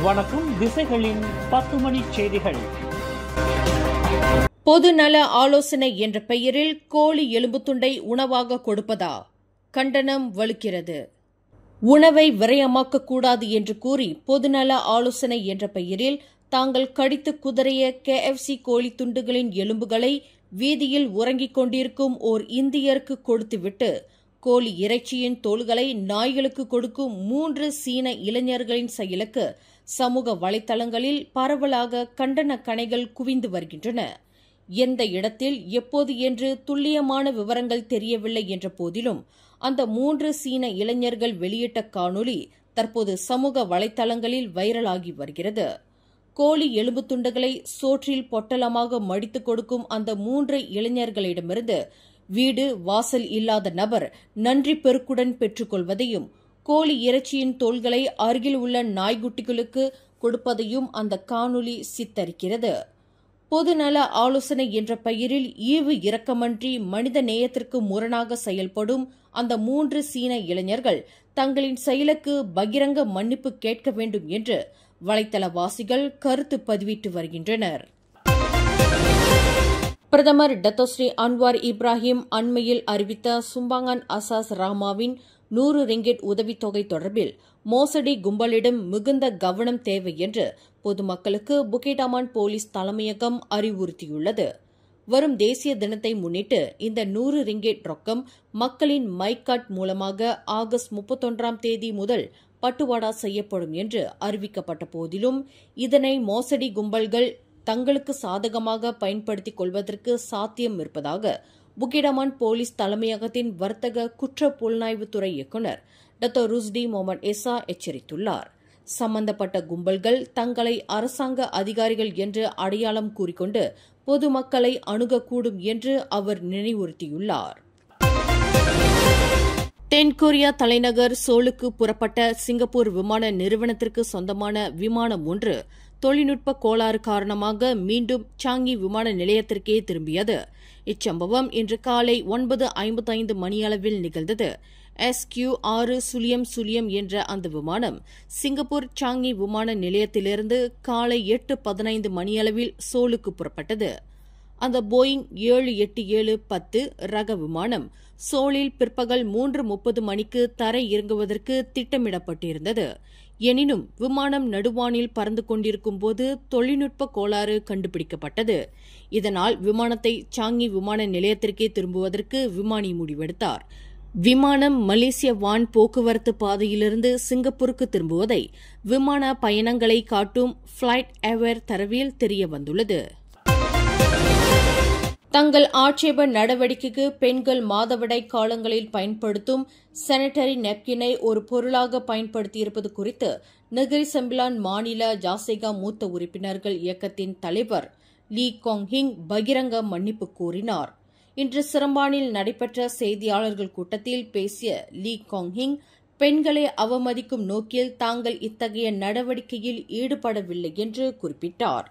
வணக்கம். திசைகளின் 10 மணி செய்திகள். பொதுநல ஆலோசனை என்ற பெயரில் கோழி எலும்புத்துண்டை உணவாக கொடுப்பதா? கண்டனம் வலுக்கிறது. உணவை விரயமாக்கக்கூடாது என்று கூறி பொதுநல ஆலோசனை என்ற பெயரில் தாங்கள் கடித்து குதறிய KFC கோழி துண்டுகளின் எலும்புகளை வீதியில் உறங்கிக் கொண்டிருக்கும் ஓர் இந்தியருக்கு கொடுத்துவிட்டு கோழி இறைச்சியின் தோல்களை நாய்களுக்கு கொடுக்கும் 3 சீன இளைஞர்களின் செயலுக்கு சமூக வலைதளங்களில் பரவலாக கண்டன கணைகள் குவிந்து வருகின்றன. எந்த இடத்தில் எப்போது என்று துல்லியமான விவரங்கள் தெரியவில்லை என்ற போதிலும் அந்த 3 சீன இளைஞர்கள் வெளியிட்ட காணொலி தற்போது சமூக வலைதளங்களில் வைரலாகி வருகிறது. கோழி எலும்பு துண்டுகளை சோற்றில் பொட்டலமாக மடித்துக் கொடுக்கும் அந்த 3 இளைஞர்களிடமிருந்து வீடு வாசல் இல்லாத நபர் நன்றி பெருக்குடன் பெற்றுக் கொள்வதையும் கோழி இறைச்சியின் தோல்களை அருகில் உள்ள நாய்க்குட்டிகளுக்கு கொடுப்பதையும் அந்த காணொலி சித்தரிக்கிறது. பொதுநல ஆலோசனை என்ற பெயரில் ஈவு இரக்கமன்றி மனித நேயத்திற்கு முரணாக செயல்படும் அந்த 3 சீன இளைஞர்கள் தங்களின் செயலுக்கு பகிரங்க மன்னிப்பு கேட்க வேண்டும் என்று வலைதளவாசிகள் கருத்து பதிவிட்டு வருகின்றனர். பிரதமர் டத்தோஸ்ரீ அன்வார் இப்ராஹிம் அண்மையில் அறிவித்த சும்பாங்கன் அசாஸ் ராமாவின் 100 ரிங்கிட் உதவித்தொகை தொடர்பில் மோசடி கும்பலிடம் மிகுந்த கவனம் தேவை என்று பொதுமக்களுக்கு புக்கெட்-அமான் போலீஸ் தலைமையகம் அறிவுறுத்தியுள்ளது. வரும் தேசிய தினத்தை முன்னிட்டு இந்த 100 ரிங்கிட் ரொக்கம் மக்களின் மைகார்ட் மூலமாக ஆகஸ்ட் 31ஆம் தேதி முதல் பட்டுவாடா செய்யப்படும் என்று அறிவிக்கப்பட்ட போதிலும் இதனை மோசடி கும்பல்கள் தங்களுக்கு சாதகமாக பயன்படுத்திக் கொள்வதற்கு சாத்தியம் இருப்பதாக புக்கெட்-அமான் போலீஸ் தலைமையகத்தின் வர்த்தக குற்ற புலனாய்வுத்துறை இயக்குநர் டத்தோ ருஸ்டி முகமது எசா எச்சரித்துள்ளார். சம்பந்தப்பட்ட கும்பல்கள் தங்களை அரசாங்க அதிகாரிகள் என்று அடையாளம் கூறிக்கொண்டு பொதுமக்களை அணுகக்கூடும் என்று அவர் நினைவுறுத்தியுள்ளார். தென்கொரியா தலைநகர் சோலுக்கு புறப்பட்ட சிங்கப்பூர் விமான நிறுவனத்திற்கு சொந்தமான விமானம் ஒன்று தொழில்நுட்ப கோளாறு காரணமாக மீண்டும் சாங்கி விமான நிலையத்திற்கே திரும்பியது. இச்சம்பவம் இன்று காலை 9:55 மணியளவில் நிகழ்ந்தது. SQ-6000 என்ற அந்த விமானம் சிங்கப்பூர் சாங்கி விமான நிலையத்திலிருந்து காலை 8:15 மணியளவில் சோலுக்கு புறப்பட்டது. அந்த போயிங் 787-10 ரக விமானம் சோலில் பிற்பகல் 3:30 மணிக்கு தரை இறங்குவதற்கு திட்டமிடப்பட்டிருந்தது. எனினும் விமானம் நடுவானில் பறந்து கொண்டிருக்கும் போது தொழில்நுட்ப கோளாறு கண்டுபிடிக்கப்பட்டது. இதனால் விமானத்தை சாங்கி விமான நிலையத்திற்கே திரும்புவதற்கு விமானி முடிவெடுத்தார். விமானம் மலேசிய வான் போக்குவரத்து பாதையிலிருந்து சிங்கப்பூருக்கு திரும்புவதை விமான பயணங்களை காட்டும் பிளைட் அவேர் தரவில் தெரியவந்துள்ளது. தங்கள் ஆட்சேப நடவடிக்கைக்கு பெண்கள் மாதவிடாய் காலங்களில் பயன்படுத்தும் சானிட்டரி நெப்கினை ஒரு பொருளாக பயன்படுத்தியிருப்பது குறித்து நெகிரி செம்பிலான் மாநில ஜாசேகா மூத்த உறுப்பினர்கள் இயக்கத்தின் தலைவர் லீ காங் ஹிங் பகிரங்க மன்னிப்பு கோரினார். இன்று சிரம்பானில் நடைபெற்ற செய்தியாளர்கள் கூட்டத்தில் பேசிய லீ காங் ஹிங் பெண்களை அவமதிக்கும் நோக்கில் தாங்கள் இத்தகைய நடவடிக்கையில் ஈடுபடவில்லை என்று குறிப்பிட்டார்.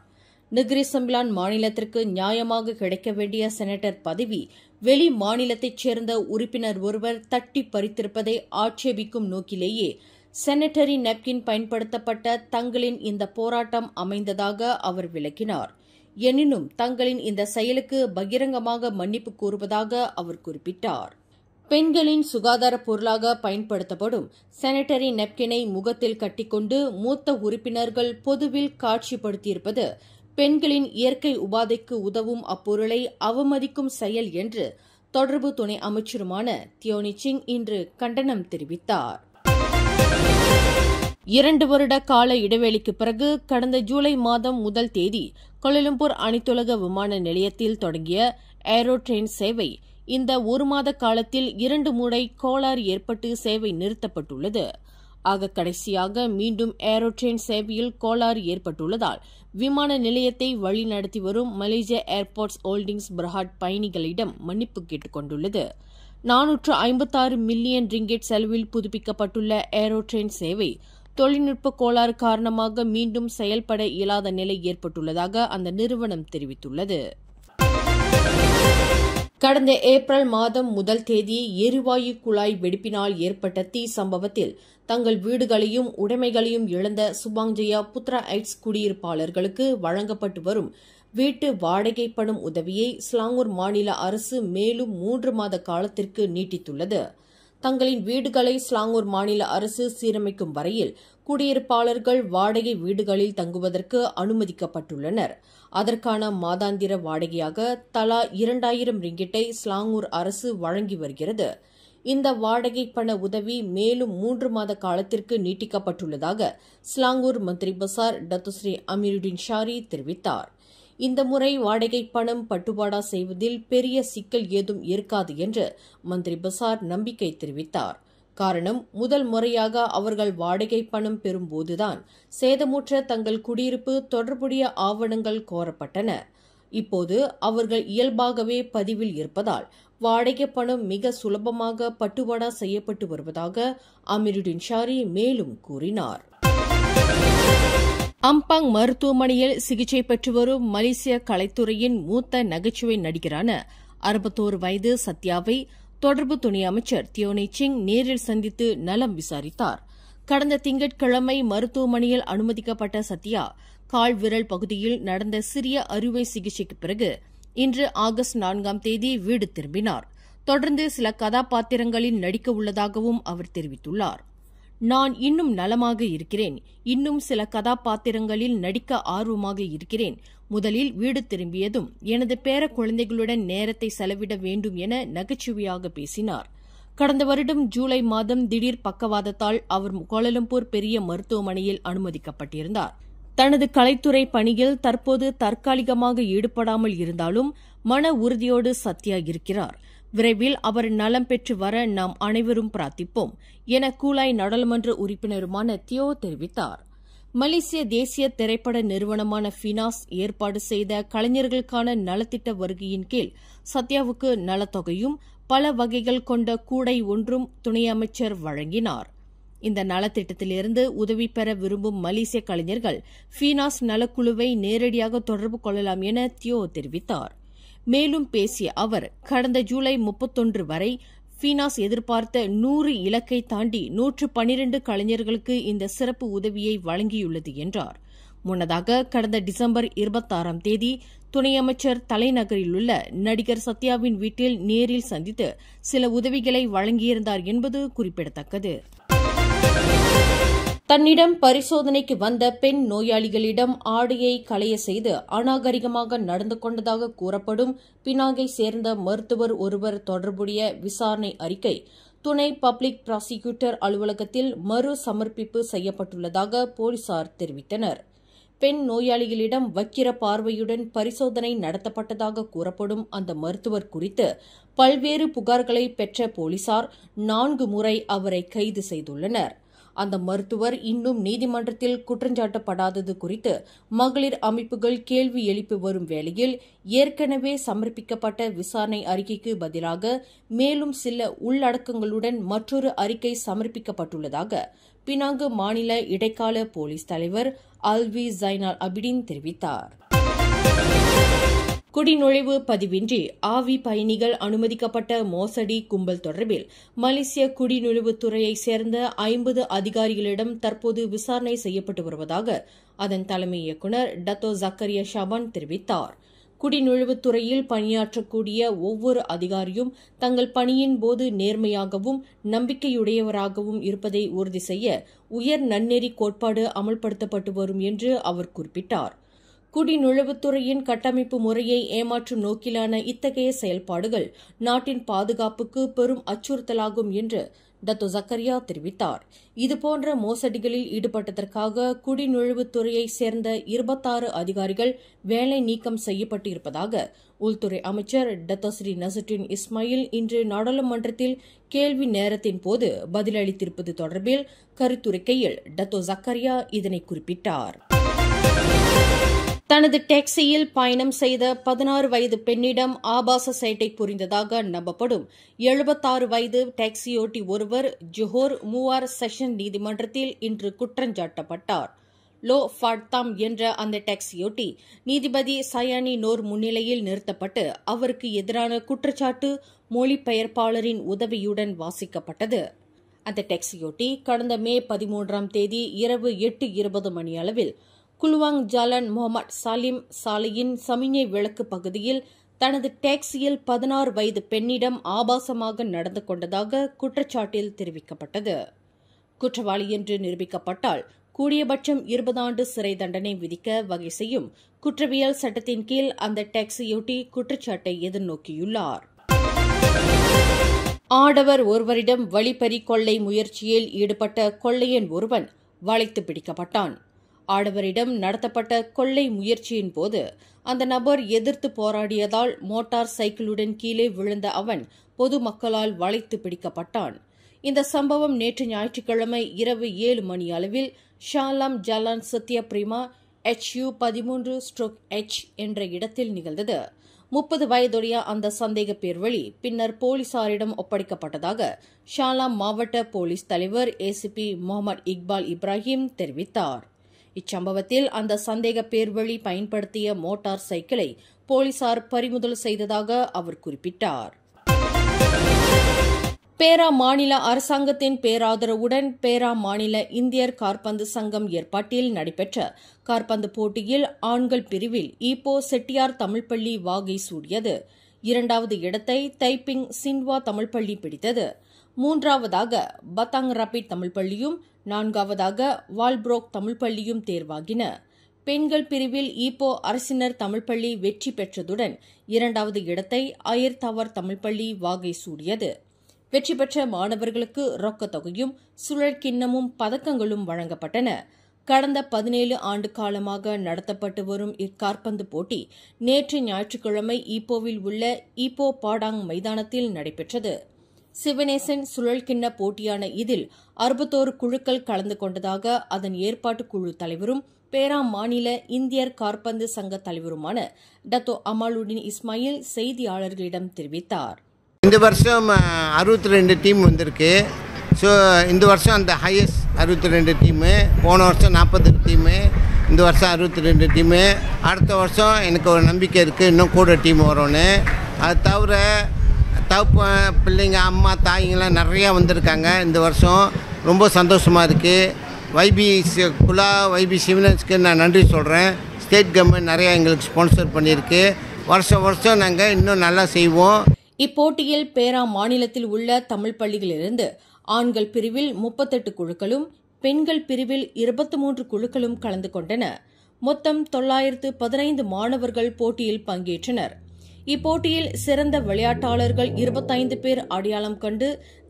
நெகிரி செம்பிலான் மாநிலத்திற்கு நியாயமாக கிடைக்க வேண்டிய செனட்டர் பதவி வெளி மாநிலத்தைச் சேர்ந்த உறுப்பினர் ஒருவர் தட்டி பறித்திருப்பதை ஆட்சேபிக்கும் நோக்கிலேயே சானிட்டரி நெப்கின் பயன்படுத்தப்பட்ட தங்களின் இந்த போராட்டம் அமைந்ததாக அவர் விளக்கினார். எனினும் தங்களின் இந்த செயலுக்கு பகிரங்கமாக மன்னிப்பு கூறுவதாக அவர் குறிப்பிட்டார். பெண்களின் சுகாதார பொருளாக பயன்படுத்தப்படும் சானிட்டரி நெப்கினை முகத்தில் கட்டிக்கொண்டு மூத்த உறுப்பினர்கள் பொதுவில் காட்சிப்படுத்தியிருப்பது பெண்களின் இயற்கை உபாதைக்கு உதவும் அப்பொருளை அவமதிக்கும் செயல் என்று தொடர்பு துணை அமைச்சருமான தியோனி சிங் இன்று கண்டனம் தெரிவித்தார். 2 வருட கால இடைவெளிக்கு பிறகு கடந்த ஜூலை மாதம் 1 தேதி கோலாலம்பூர் அனைத்துலக விமான நிலையத்தில் தொடங்கிய ஏரோ ட்ரெயின் சேவை இந்த 1 மாத காலத்தில் 2 முறை கோளாறு ஏற்பட்டு சேவை நிறுத்தப்பட்டுள்ளது. ஆக கடைசியாக மீண்டும் ஏரோ ட்ரெயின் சேவையில் கோளாறு ஏற்பட்டுள்ளதால் விமான நிலையத்தை வழிநடத்தி வரும் மலேசிய ஏர்போர்ட்ஸ் ஹோல்டிங்ஸ் பிரஹாட் பயணிகளிடம் மன்னிப்பு கேட்டுக் கொண்டுள்ளது. 456 மில்லியன் ரிங்கிட் செலவில் புதுப்பிக்கப்பட்டுள்ள ஏரோ ட்ரெயின் சேவை தொழில்நுட்ப கோளாறு காரணமாக மீண்டும் செயல்பட இயலாத நிலை ஏற்பட்டுள்ளதாக அந்த நிறுவனம் தெரிவித்துள்ளது. கடந்த ஏப்ரல் மாதம் 1 தேதி எரிவாயு குழாய் வெடிப்பினால் ஏற்பட்ட தீ சம்பவத்தில் தங்கள் வீடுகளையும் உடைமைகளையும் இழந்த சுபாங்ஜயா புத்ரா ஐட்ஸ் குடியிருப்பாளர்களுக்கு வழங்கப்பட்டு வரும் வீட்டு வாடகை பணம் உதவியை ஸ்லாங்கூர் மாநில அரசு மேலும் 3 மாத காலத்திற்கு நீட்டித்துள்ளது. தங்களின் வீடுகளை ஸ்லாங்கூர் மாநில அரசு சீரமைக்கும் வரையில் குடியிருப்பாளர்கள் வாடகை வீடுகளில் தங்குவதற்கு அனுமதிக்கப்பட்டுள்ளனர். அதற்கான மாதாந்திர வாடகையாக தலா 2000 ரிங்கிட்டை ஸ்லாங்கூர் அரசு வழங்கி வருகிறது. இந்த வாடகை பண உதவி மேலும் 3 மாத காலத்திற்கு நீட்டிக்கப்பட்டுள்ளதாக ஸ்லாங்கூர் மந்திரி பசார் டத்துஸ்ரீ அமீருடின் ஷாரி தெரிவித்தார். இந்த முறை வாடகை பணம் பட்டுவாடா செய்வதில் பெரிய சிக்கல் ஏதும் இருக்காது என்று மந்திரி பசார் நம்பிக்கை தெரிவித்தார். காரணம், முதல் முறையாக அவர்கள் வாடகை பணம் பெறும்போதுதான் சேதமுற்ற தங்கள் குடியிருப்பு தொடர்புடைய ஆவணங்கள் கோரப்பட்டன. இப்போது அவர்கள் இயல்பாகவே பதிவில் இருப்பதால் வாடகை பணம் மிக சுலபமாக பட்டுவாடா செய்யப்பட்டு வருவதாக அமீருடின் ஷாரி மேலும் கூறினார். அம்பாங் மருத்துவமனையில் சிகிச்சை பெற்று வரும் மலேசிய கலைத்துறையின் மூத்த நகைச்சுவை நடிகரான 61 வயது சத்யாவை தொடர்பு துணை அமைச்சர் தியோனி சிங் நேரில் சந்தித்து நலம் விசாரித்தார். கடந்த திங்கட்கிழமை மருத்துவமனையில் அனுமதிக்கப்பட்ட சத்யா கால் விரல் பகுதியில் நடந்த சிறிய அறுவை சிகிச்சைக்கு பிறகு இன்று ஆகஸ்ட் 4ஆம் தேதி வீடு திரும்பினார். தொடர்ந்து சில கதாபாத்திரங்களில் நடிக்க உள்ளதாகவும் அவர் தெரிவித்துள்ளார். நான் இன்னும் நலமாக இருக்கிறேன். இன்னும் சில கதாபாத்திரங்களில் நடிக்க ஆர்வமாக இருக்கிறேன். முதலில் வீடு திரும்பியதும் எனது பேர குழந்தைகளுடன் நேரத்தை செலவிட வேண்டும் என நகைச்சுவையாக பேசினார். கடந்த வருடம் ஜூலை மாதம் திடீர் பக்கவாதத்தால் அவர் கோலாலம்பூர் பெரிய மருத்துவமனையில் அனுமதிக்கப்பட்டிருந்தார். தனது கலைத்துறை பணியில் தற்போது தற்காலிகமாக ஈடுபடாமல் இருந்தாலும் மன உறுதியோடு சத்யா இருக்கிறார். விரைவில் அவர் நலம் பெற்று வர நாம் அனைவரும் பிரார்த்திப்போம் என கூலாய் நாடாளுமன்ற உறுப்பினருமான தியோ தெரிவித்தார். மலேசிய தேசிய திரைப்பட நிறுவனமான ஃபினாஸ் ஏற்பாடு செய்த கலைஞர்களுக்கான நலத்திட்ட வருகையின் கீழ் சத்யாவுக்கு நலத்தொகையும் பல வகைகள் கொண்ட கூடை ஒன்றும் துணை அமைச்சர் வழங்கினார். இந்த நலத்திட்டத்திலிருந்து உதவி பெற விரும்பும் மலேசிய கலைஞர்கள் ஃபினாஸ் நலக்குழுவை நேரடியாக தொடர்பு கொள்ளலாம் என தியோ தெரிவித்தார். மேலும் பேசிய அவர், கடந்த ஜூலை 31 வரை ஃபினாஸ் எதிர்பார்த்த 100 இலக்கை தாண்டி 112 கலைஞர்களுக்கு இந்த சிறப்பு உதவியை வழங்கியுள்ளது என்றார். முன்னதாக கடந்த டிசம்பர் 26ஆம் தேதி துணை அமைச்சர் தலைநகரில் உள்ள நடிகர் சத்யாவின் வீட்டில் நேரில் சந்தித்து சில உதவிகளை வழங்கியிருந்தார் என்பது குறிப்பிடத்தக்கது. தன்னிடம் பரிசோதனைக்கு வந்த பெண் நோயாளிகளிடம் ஆடையை களைய செய்து அநாகரிகமாக நடந்து கொண்டதாக கூறப்படும் பினாங்கை சேர்ந்த மருத்துவர் ஒருவர் தொடர்புடைய விசாரணை அறிக்கை துணை பப்ளிக் பிராசிகியூட்டர் அலுவலகத்தில் மறு சமர்ப்பிப்பு செய்யப்பட்டுள்ளதாக போலீசார் தெரிவித்தனர். பெண் நோயாளிகளிடம் வக்கிர பார்வையுடன் பரிசோதனை நடத்தப்பட்டதாக கூறப்படும் அந்த மருத்துவர் குறித்து பல்வேறு புகார்களை பெற்ற போலீசார் 4 முறை அவரை கைது செய்துள்ளனர். அந்த மருத்துவர் இன்னும் நீதிமன்றத்தில் குற்றஞ்சாட்டப்படாதது குறித்து மகளிர் அமைப்புகள் கேள்வி எழுப்பி வரும் வேளையில் ஏற்கனவே சமர்ப்பிக்கப்பட்ட விசாரணை அறிக்கைக்கு பதிலாக மேலும் சில உள்ளடக்கங்களுடன் மற்றொரு அறிக்கை சமர்ப்பிக்கப்பட்டுள்ளதாக பினாங்கு மாநில இடைக்கால போலீஸ் தலைவர் அல்வி ஜைனால் அபிடின் தெரிவித்தார். குடிநுழைவு பதிவின்றி ஆவி பயணிகள் அனுமதிக்கப்பட்ட மோசடி கும்பல் தொடர்பில் மலேசிய குடிநுழைவுத்துறையைச் சேர்ந்த 50 அதிகாரிகளிடம் தற்போது விசாரணை செய்யப்பட்டு வருவதாக அதன் தலைமை இயக்குநர் டத்தோ ஜக்கரியா ஷாபான் தெரிவித்தார். குடிநுழைவுத்துறையில் பணியாற்றக்கூடிய ஒவ்வொரு அதிகாரியும் தங்கள் பணியின் போது நேர்மையாகவும் நம்பிக்கையுடையவராகவும் இருப்பதை உறுதி செய்ய உயர் நன்னெறி கோட்பாடு அமல்படுத்தப்பட்டு வரும் என்று அவர் குறிப்பிட்டார். குடிநுழைவுத்துறையின் கட்டமைப்பு முறையை ஏமாற்றும் நோக்கிலான இத்தகைய செயல்பாடுகள் நாட்டின் பாதுகாப்புக்கு பெரும் அச்சுறுத்தலாகும் என்று டத்தோ ஜக்கரியா தெரிவித்தார். இதுபோன்ற மோசடிகளில் ஈடுபட்டதற்காக குடிநுழைவுத்துறையைச் சேர்ந்த 26 அதிகாரிகள் வேலை நீக்கம் செய்யப்பட்டிருப்பதாக உள்துறை அமைச்சர் டத்தோஸ்ரீ நசுட்டின் இஸ்மாயில் இன்று நாடாளுமன்றத்தில் கேள்வி நேரத்தின் போது பதிலளித்திருப்பது தொடர்பில் கருத்துரைக்கையில் டத்தோ ஜக்கரியா இதனை குறிப்பிட்டார். தனது டாக்ஸியில் பயணம் செய்த 16 வயது பெண்ணிடம் ஆபாச சேட்டை புரிந்ததாக நம்பப்படும் 76 வயது டாக்ஸியோட்டி ஒருவர் ஜோஹர் 3 செஷன் நீதிமன்றத்தில் இன்று குற்றஞ்சாட்டப்பட்டார். லோ ஃபாட்தாம் என்ற அந்த டாக்ஸியோட்டி நீதிபதி சயானி நோர் முன்னிலையில் நிறுத்தப்பட்டு அவருக்கு எதிரான குற்றச்சாட்டு மொழிபெயர்ப்பாளரின் உதவியுடன் வாசிக்கப்பட்டது. அந்த டாக்ஸியோட்டி கடந்த மே 13ஆம் தேதி இரவு 8:20 மணியளவில் குல்வாங் ஜாலான் முகமது சாலிம் சாலையின் சமிஞை விளக்கு பகுதியில் தனது டாக்ஸியில் 16 வயது பெண்ணிடம் ஆபாசமாக நடந்து கொண்டதாக குற்றச்சாட்டில் தெரிவிக்கப்பட்டது. குற்றவாளி என்று நிரூபிக்கப்பட்டால் கூடியபட்சம் 20 ஆண்டு சிறை தண்டனை விதிக்க வகை செய்யும் குற்றவியல் சட்டத்தின் கீழ் அந்த டாக்ஸியோட்டி குற்றச்சாட்டை எதிர்நோக்கியுள்ளார். ஆடவர் ஒருவரிடம் வழிப்பறி கொள்ளை முயற்சியில் ஈடுபட்ட கொள்ளையன் ஒருவன் வளைத்து பிடிக்கப்பட்டான். ஆடவரிடம் நடத்தப்பட்ட கொள்ளை முயற்சியின் போது அந்த நபர் எதிர்த்து போராடியதால் மோட்டார் சைக்கிளுடன் கீழே விழுந்த அவன் பொதுமக்களால் வளைத்து பிடிக்கப்பட்டான். இந்த சம்பவம் நேற்று ஞாயிற்றுக்கிழமை இரவு 7 மணி அளவில் ஷாலாம் ஜலான் சத்ய பிரிமா HU 13/H என்ற இடத்தில் நிகழ்ந்தது. 30 வயதுடைய அந்த சந்தேக பேர்வழி பின்னர் போலீசாரிடம் ஒப்படைக்கப்பட்டதாக ஷாலாம் மாவட்ட போலீஸ் தலைவர் ACP முகமது இக்பால் இப்ராஹிம் தெரிவித்தார். இச்சம்பவத்தில் அந்த சந்தேக பேர்வழி பயன்படுத்திய மோட்டார் சைக்கிளை போலீசார் பறிமுதல் செய்ததாக அவர் குறிப்பிட்டார். பேரா மாநில அரசாங்கத்தின் பேராதரவுடன் பேரா மாநில இந்தியர் காற்பந்து சங்கம் ஏற்பாட்டில் நடைபெற்ற காற்பந்து போட்டியில் ஆண்கள் பிரிவில் ஈப்போ செட்டியார் தமிழ்ப்பள்ளி வாகை சூடியது. 2வது இடத்தை தைப்பிங் சின்வா தமிழ்ப்பள்ளி பிடித்தது. 3வதாக பத்தாங் ராபிட் தமிழ்ப்பள்ளியும் 4வதாக வால்ப்ரோக் தமிழ்ப்பள்ளியும் தேர்வாகின. பெண்கள் பிரிவில் ஈப்போ அரசினர் தமிழ்ப்பள்ளி வெற்றி பெற்றதுடன் 2வது இடத்தை அயர்தாவர் தமிழ்ப்பள்ளி வாகை சூடியது. வெற்றி பெற்ற மாணவர்களுக்கு ரொக்கத் தொகையும் சுழற்கிண்ணமும் பதக்கங்களும் வழங்கப்பட்டன. கடந்த 17 ஆண்டு காலமாக நடத்தப்பட்டு வரும் இக்காற்பந்து போட்டி நேற்று ஞாயிற்றுக்கிழமை ஈப்போவில் உள்ள ஈப்போ பாடாங் மைதானத்தில் நடைபெற்றது. சிவனேசன் சுழல்கிண்ண போட்டியான இதில் 61 குழுக்கள் கலந்து கொண்டதாக அதன் ஏற்பாட்டு குழு தலைவரும் பேரா மாநில இந்தியர் காற்பந்து சங்க தலைவருமான டத்தோ அமாலுடின் இஸ்மாயில் செய்தியாளர்களிடம் தெரிவித்தார். இந்த வருஷம் 62 டீம் வந்திருக்கு. ஸோ இந்த வருஷம் அந்த ஹையஸ்ட் 62 டீமு. போன வருஷம் 40 டீமு, இந்த வருஷம் 62 டீமு. அடுத்த வருஷம் எனக்கு ஒரு நம்பிக்கை இருக்குது, இன்னும் கூட டீம் வரும்னு. அது தவிர பிள்ளைங்க, அம்மா, தாய்ங்களாம் நிறையா வந்திருக்காங்க. இந்த வருஷம் ரொம்ப சந்தோஷமாக இருக்குது. YB சிவனன்ஸ்க்கு நான் நன்றி சொல்கிறேன். ஸ்டேட் கவர்மெண்ட் நிறையா எங்களுக்கு ஸ்பான்சர் பண்ணியிருக்கு. வருஷம் நாங்கள் இன்னும் நல்லா செய்வோம். இப்போட்டியில் பேரா மாநிலத்தில் உள்ள தமிழ் பள்ளிகளிலிருந்து ஆண்கள் பிரிவில் 38 குழுக்களும் பெண்கள் பிரிவில் 23 குழுக்களும் கலந்து கொண்டன. மொத்தம் 915 மாணவர்கள் போட்டியில் பங்கேற்றனர். இப்போட்டியில் சிறந்த விளையாட்டாளர்கள் 25 பேர் அடையாளம் கண்டு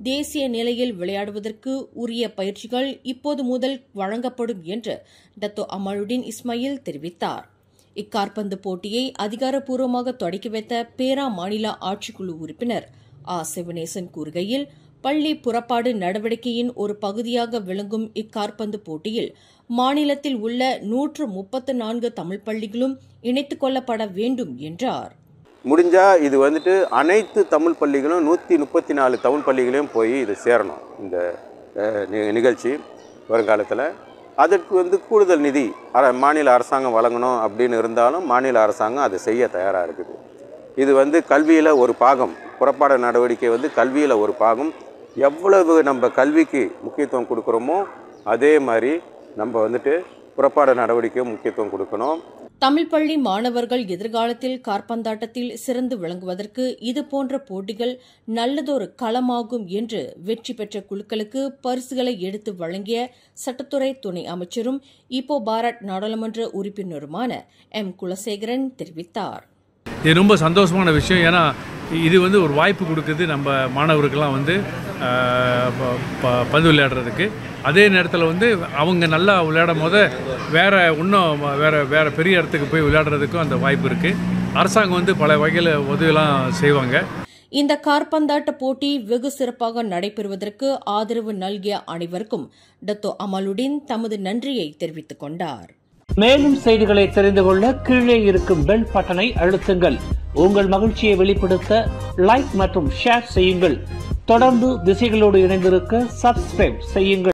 தேசிய நிலையில் விளையாடுவதற்கு உரிய பயிற்சிகள் இப்போது முதல் வழங்கப்படும் என்று டத்தோ அமாலுடின் இஸ்மாயில் தெரிவித்தார். இக்காற்பந்து போட்டியை அதிகாரப்பூர்வமாக தொடக்கி வைத்த பேரா மாநில ஆட்சிக்குழு உறுப்பினர் சிவனேசன் கூறுகையில், பள்ளி புறப்பாடு நடவடிக்கையின் ஒரு பகுதியாக விளங்கும் இக்காற்பந்து போட்டியில் மாநிலத்தில் உள்ள 134 தமிழ் பள்ளிகளும் இணைத்துக் கொள்ளப்பட வேண்டும் என்றார். முடிஞ்சா இது அனைத்து தமிழ் பள்ளிகளும் 134 தமிழ் பள்ளிகளையும் போய் இது சேரணும். இந்த நிகழ்ச்சி வருங்காலத்தில் அதற்கு கூடுதல் நிதி மாநில அரசாங்கம் வழங்கணும் அப்படின்னு இருந்தாலும் மாநில அரசாங்கம் அதை செய்ய தயாராக இருக்குது. இது கல்வியில் ஒரு பாகம். புறப்பாட நடவடிக்கை கல்வியில் ஒரு பாகம். எவ்வளவு நம்ம கல்விக்கு முக்கியத்துவம் கொடுக்குறோமோ அதே மாதிரி நம்ம புறப்பாட நடவடிக்கையும் முக்கியத்துவம் கொடுக்கணும். தமிழ் பள்ளி மாணவர்கள் எதிர்காலத்தில் காற்பந்தாட்டத்தில் சிறந்து விளங்குவதற்கு இதுபோன்ற போட்டிகள் நல்லதொரு களமாகும் என்று வெற்றி பெற்ற குழுக்களுக்கு பரிசுகளை எடுத்து வழங்கிய சட்டத்துறை துணை அமைச்சரும் ஈப்போ பாரட் நாடாளுமன்ற உறுப்பினருமான குலசேகரன் தெரிவித்தார். இது ரொம்ப சந்தோஷமான விஷயம். ஏன்னா இது ஒரு வாய்ப்பு கொடுக்குது நம்ம மாணவருக்கெல்லாம் பந்து விளையாடுறதுக்கு. அதே நேரத்தில் அவங்க நல்லா விளையாடும் போது வேற பெரிய இடத்துக்கு போய் விளையாடுறதுக்கும் அந்த வாய்ப்பு இருக்குது. அரசாங்கம் பல வகையில் உதவியெல்லாம் செய்வாங்க. இந்த காற்பந்தாட்ட போட்டி வெகு சிறப்பாக நடைபெறுவதற்கு ஆதரவு நல்கிய அனைவருக்கும் டத்தோ அமாலுடின் தமது நன்றியை தெரிவித்துக் கொண்டார். மேலும் செய்திகளை தெரிந்து கொள்ள கீழே இருக்கும் பெல் பட்டனை அழுத்துங்கள். உங்கள் மகிழ்ச்சியை வெளிப்படுத்த லைக் மற்றும் ஷேர் செய்யுங்கள். தொடர்ந்து திசைகளோடு இணைந்திருக்க சப்ஸ்கிரைப் செய்யுங்கள்.